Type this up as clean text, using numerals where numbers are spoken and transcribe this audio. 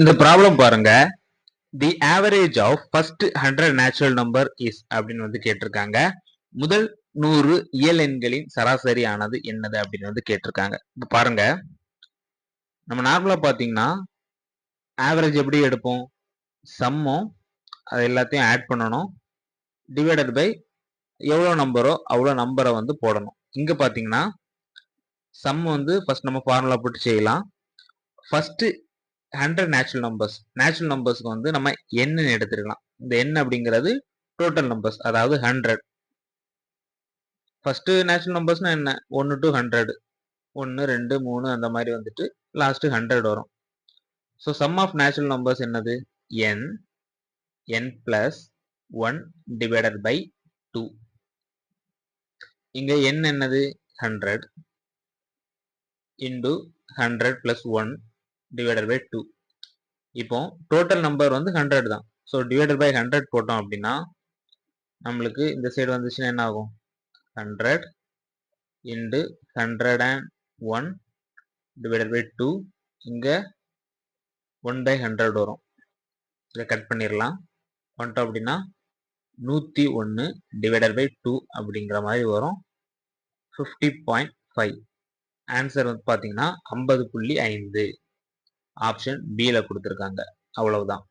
இந்த ப்ராப்ளம் பாருங்க. The average of first 100 natural number is அப்படின்னு வந்து கேட்டிருக்காங்க. முதல் 100 இயல் எண்களின் சராசரி ஆனது என்னது அப்படின்னு வந்து கேட்டிருக்காங்க. இப்போ பாருங்க, நம்ம நார்மலா பாத்தீங்கன்னா ஆவரேஜ் எப்படி எடுப்போம்? சம்மும் அது எல்லாத்தையும் ஆட் பண்ணணும், டிவைடட் பை எவ்வளோ நம்பரோ அவ்வளோ நம்பரை வந்து போடணும். இங்க பாத்தீங்கன்னா சம் வந்து ஃபர்ஸ்ட் நம்ம ஃபார்முலா போட்டு செய்யலாம். ஃபர்ஸ்ட் 100 நேச்சுரல் நம்பர்ஸ்க்கு வந்து நம்ம n எடுத்துக்கலாம். இந்த n அப்படிங்கிறது டோட்டல் நம்பர்ஸ், அதாவது 100. ஃபர்ஸ்ட் நேச்சுரல் நம்பர்ஸ்னா என்ன? 1 to 100, 1 2 3 அந்த மாதிரி வந்துட்டு லாஸ்ட் 100 வரும். So sum of natural numbers என்னது? n, n plus 1 divided by 2. இங்க n என்னது? 100 இன்டு 100 பிளஸ் 1 டிவைடட் பை 2. இப்போ டோட்டல் நம்பர் வந்து 100 தான். ஸோ டிவைடட் பை 100 போட்டோம் அப்படின்னா நம்மளுக்கு இந்த சைடு வந்துச்சுன்னா என்ன ஆகும்? 100 இன்டு 101 டிவைடட் பை 2. இங்க 1 பை 100 வரும். இதை கட் பண்ணிடலாம். பண்ணிட்டோம் அப்படின்னா 101 டிவைடட் பை 2 அப்படிங்கிற மாதிரி வரும். 50.5. ஆன்சர் வந்து பார்த்தீங்கன்னா 50.5. ஆப்ஷன் பியில் கொடுத்துருக்காங்க. அவ்வளவுதான்.